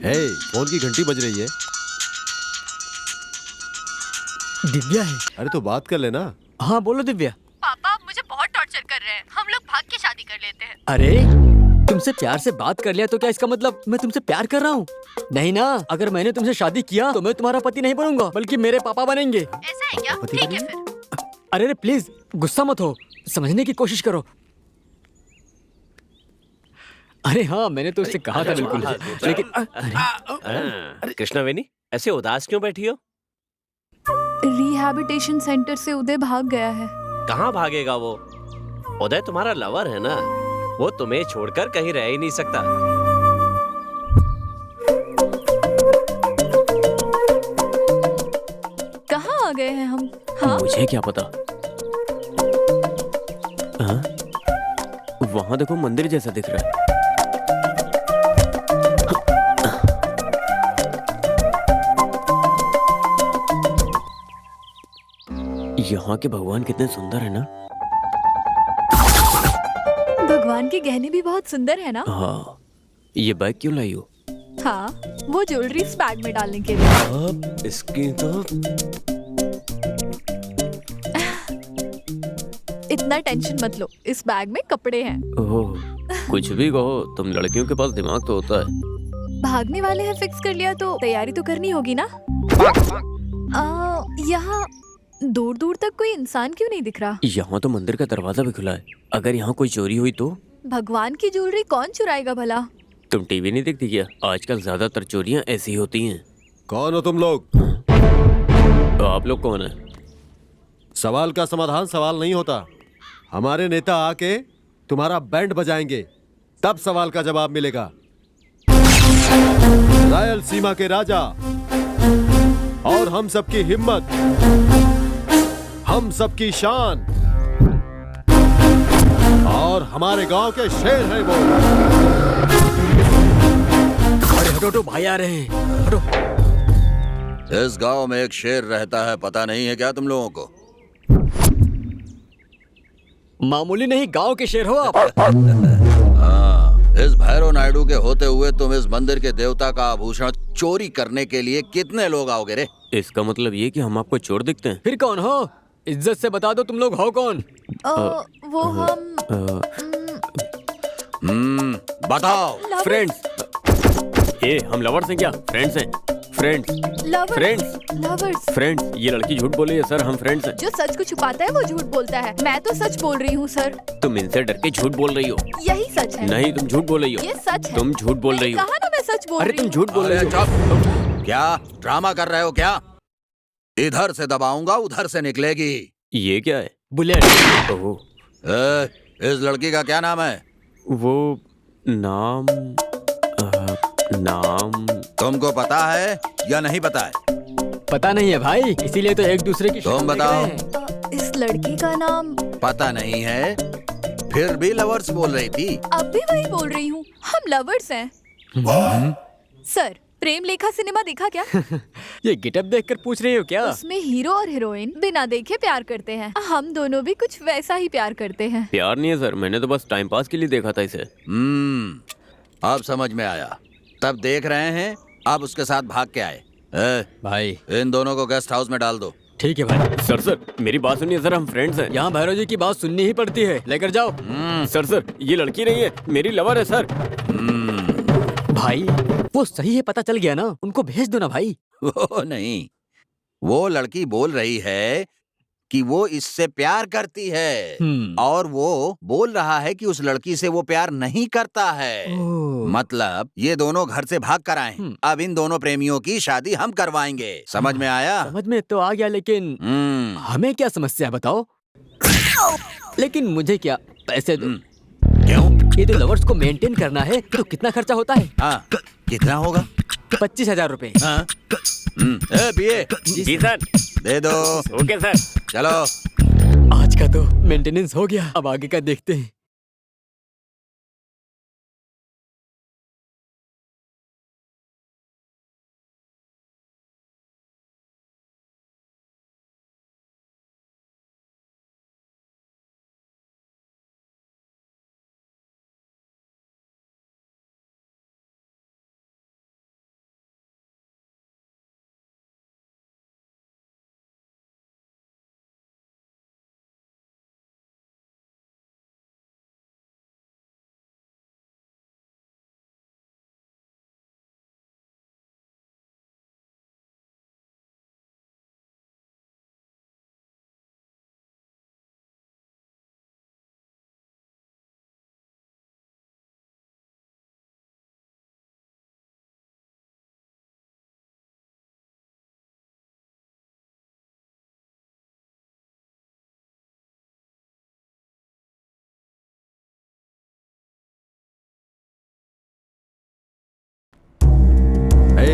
हे, phone की घंटी बज रही है। दिव्या है। अरे तो बात कर लेना। हाँ बोलो दिव्या। पापा आप मुझे बहुत टॉर्चर कर रहे हैं, हम लोग भाग के शादी कर लेते हैं। अरे तुमसे प्यार से बात कर लिया तो क्या इसका मतलब मैं तुमसे प्यार कर रहा हूँ? नहीं ना, अगर मैंने तुमसे शादी किया तो मैं तुम्हारा पति नहीं बनूंगा बल्कि मेरे पापा बनेंगे। ऐसा है क्या? ठीक है फिर। अरे प्लीज गुस्सा मत हो, समझने की कोशिश करो। अरे हाँ, मैंने तो उससे कहा था बिल्कुल, लेकिन कृष्णावेनी ऐसे उदास क्यों बैठी हो? रिहैबिलिटेशन सेंटर से उदय भाग गया है। कहाँ भागेगा वो? उदय तुम्हारा लवर है ना, वो तुम्हें छोड़कर कहीं रह ही नहीं सकता। कहाँ आ गए हैं हम? हाँ मुझे क्या पता। हाँ? वहाँ देखो, मंदिर जैसा दिख रहा है। यहाँ के भगवान कितने सुंदर है ना। भगवान के गहने भी बहुत सुंदर है ना। हाँ, ये बैग क्यों लाई हो? हाँ, वो ज्वेलरी इस बैग में डालने के लिए। अब इसकी तो इतना टेंशन मत लो, इस बैग में कपड़े हैं। ओह, कुछ भी कहो, तुम लड़कियों के पास दिमाग तो होता है। भागने वाले हैं फिक्स कर लिया तो तैयारी तो करनी होगी ना। यहाँ दूर दूर तक कोई इंसान क्यों नहीं दिख रहा? यहाँ तो मंदिर का दरवाजा भी खुला है, अगर यहाँ कोई चोरी हुई तो? भगवान की ज्वेलरी कौन चुराएगा भला? तुम टीवी नहीं देखती क्या? आजकल ज्यादातर चोरियाँ ऐसी होती हैं। कौन हो तुम लोग? तो आप लोग कौन है? सवाल का समाधान सवाल नहीं होता। हमारे नेता आके तुम्हारा बैंड बजाएंगे, तब सवाल का जवाब मिलेगा। रायल सीमा के राजा और हम सबकी हिम्मत, हम सबकी शान और हमारे गांव के शेर हैं वो। अरे हटो हटो, भाई आ रहे हैं, हटो। इस गांव में एक शेर रहता है, पता नहीं है क्या तुम लोगों को? मामूली नहीं, गांव के शेर हो आप। हाँ, इस भैरव नायडू के होते हुए तुम इस मंदिर के देवता का आभूषण चोरी करने के लिए कितने लोग आओगे रे? इसका मतलब ये कि हम आपको चोर दिखते हैं? फिर कौन हो? इज्जत से बता दो, तुम लोग हो कौन? वो हम बताओ। फ्रेंड्स। ये हम लवर्स हैं क्या? फ्रेंड्स हैं। फ्रेंड्स। लवर्स। फ्रेंड्स, ये लड़की झूठ बोल रही है सर, हम फ्रेंड्स हैं। जो सच को छुपाता है वो झूठ बोलता है। मैं तो सच बोल रही हूँ सर। तुम इनसे डर के झूठ बोल रही हो। यही सच है। नहीं, तुम झूठ बोल रही हो। ये सच है। तुम झूठ बोल रही हो। कहा ना मैं सच बोल अरे रही तुम हूँ। झूठ बोल रही अरे हो। चुप! क्या ड्रामा कर रहे हो क्या? इधर से दबाऊंगा उधर से निकलेगी। ये क्या है? बुलेट। ओह, इस लड़की का क्या नाम है? वो नाम तुमको पता है या नहीं पता है? पता नहीं है भाई, इसीलिए तो एक दूसरे की तुम शक्ल देख बताओ। रहे हैं। इस लड़की का नाम पता नहीं है, फिर भी लवर्स बोल रही थी। अब भी वही बोल रही हूँ, हम लवर्स हैं। सर, प्रेम लेखा सिनेमा देखा क्या? ये गेटअप देखकर पूछ रही हो क्या? उसमें हीरो और हीरोइन बिना देखे प्यार करते हैं। हम दोनों भी कुछ वैसा ही प्यार करते हैं। प्यार नहीं है सर, मैंने तो बस टाइम पास के लिए देखा था इसे। अब समझ में आया। तब देख रहे हैं, अब उसके साथ भाग के आए। भाई इन दोनों को गेस्ट हाउस में डाल दो। ठीक है भाई। सर मेरी बात सुनिए सर, हम फ्रेंड्स हैं। यहाँ भैरव जी की बात सुननी ही पड़ती है, लेकर जाओ। सर ये लड़की नहीं है, मेरी लवर है सर। भाई वो सही है, पता चल गया ना, उनको भेज दो ना भाई। वो नहीं, वो लड़की बोल रही है कि वो इससे प्यार करती है और वो बोल रहा है कि उस लड़की से वो प्यार नहीं करता है। मतलब ये दोनों घर से भाग कर आए हैं। अब इन दोनों प्रेमियों की शादी हम करवाएंगे। समझ में आया? समझ में तो आ गया, लेकिन हमें क्या समस्या है बताओ? लेकिन मुझे क्या, पैसे दो। क्यों? ये तो लवर्स को मेंटेन करना है तो कितना खर्चा होता है? हाँ, कितना होगा? 25,000 रुपए। हाँ? पिए जी सर। दे दो। Okay sir. चलो। आज का तो मेंटेनेंस हो गया, अब आगे का देखते हैं।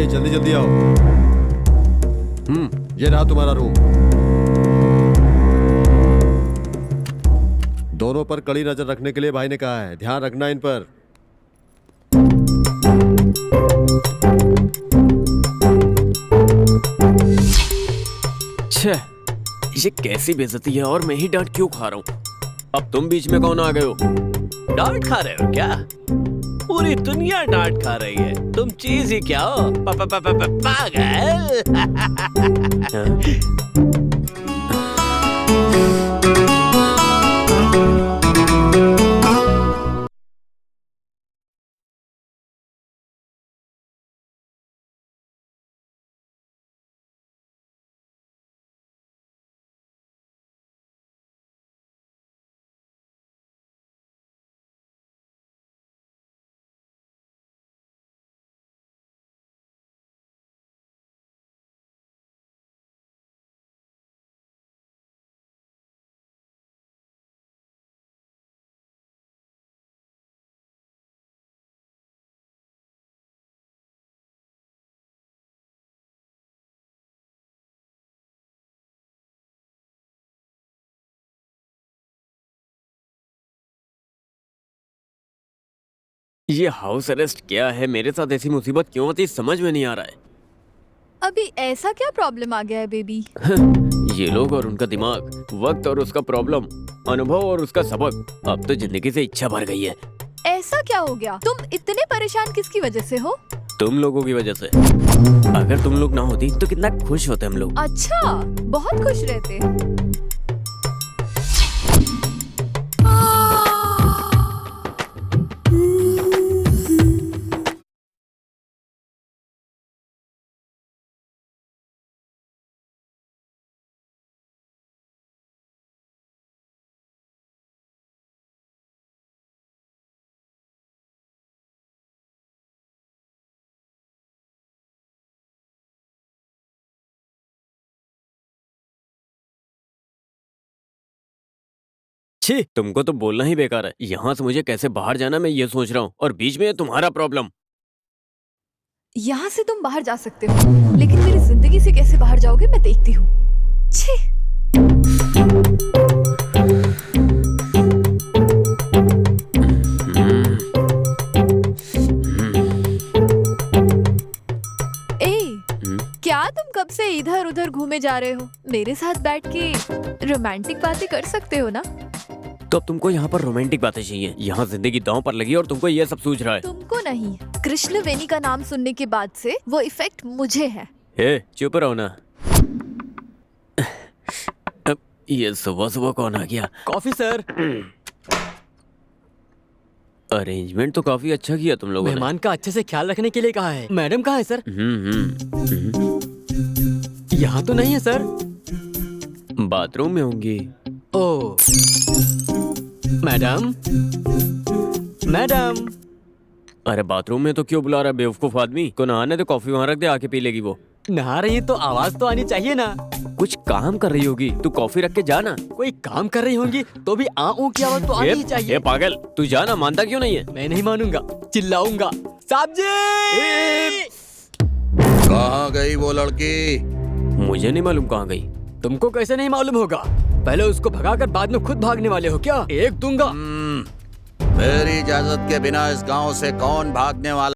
जल्दी जल्दी आओ। ये रहा तुम्हारा रूम। दोनों पर कड़ी नजर रखने के लिए भाई ने कहा है, ध्यान रखना इन पर। छे, ये कैसी बेइज्जती है और मैं ही डांट क्यों खा रहा हूँ? अब तुम बीच में कौन आ गए हो? डांट खा रहे हो क्या? पूरी दुनिया डांट खा रही है, तुम चीज ही क्या हो? पागल। ये हाउस अरेस्ट क्या है? मेरे साथ ऐसी मुसीबत क्यों आती समझ में नहीं आ रहा है। अभी ऐसा क्या प्रॉब्लम आ गया है बेबी? ये लोग और उनका दिमाग, वक्त और उसका प्रॉब्लम, अनुभव और उसका सबक। अब तो जिंदगी से इच्छा भर गई है। ऐसा क्या हो गया? तुम इतने परेशान किसकी वजह से हो? तुम लोगों की वजह से। अगर तुम लोग ना होती तो कितना खुश होते हम लोग। अच्छा, बहुत खुश रहते। छी, तुमको तो बोलना ही बेकार है। यहाँ से मुझे कैसे बाहर जाना मैं ये सोच रहा हूँ, और बीच में तुम्हारा प्रॉब्लम। यहाँ से तुम बाहर जा सकते हो, लेकिन मेरी जिंदगी से कैसे बाहर जाओगे मैं देखती हूँ। छी। क्या तुम कब से इधर उधर घूमे जा रहे हो? मेरे साथ बैठ के रोमांटिक बातें कर सकते हो ना? तो अब तुमको यहाँ पर रोमांटिक बातें चाहिए? यहाँ जिंदगी दांव पर लगी और तुमको ये सब सूझ रहा है। तुमको नहीं, कृष्णवेणी का नाम सुनने के बाद से वो इफेक्ट मुझे है। चुप रहो ना। अब ये सुबह सुबह कौन आ गया? Coffee sir. अरेंजमेंट तो काफी अच्छा किया तुम लोगों ने। मेहमान का अच्छे से ख्याल रखने के लिए कहा है। मैडम कहाँ है सर? यहाँ तो नहीं है सर। बाथरूम में होंगी। ओह, मैडम मैडम। अरे बाथरूम में तो क्यों बुला रहा है बेवकूफ आदमी को? नहाने तो कॉफी वहाँ रख दे, आके पी लेगी वो। नहा रही है तो आवाज तो आनी चाहिए ना। कुछ काम कर रही होगी, तू कॉफी रख के जाना। कोई काम कर रही होंगी तो भी आ ऊ की आवाज तो आनी ही चाहिए। पागल, तू जाना। मानता क्यों नहीं है? मैं नहीं मानूंगा, चिल्लाऊंगा। साहब जी! कहाँ गई वो लड़की? मुझे नहीं मालूम कहाँ गई। तुमको कैसे नहीं मालूम होगा? पहले उसको भगाकर बाद में खुद भागने वाले हो क्या? एक दूंगा। मेरी इजाजत के बिना इस गांव से कौन भागने वाला?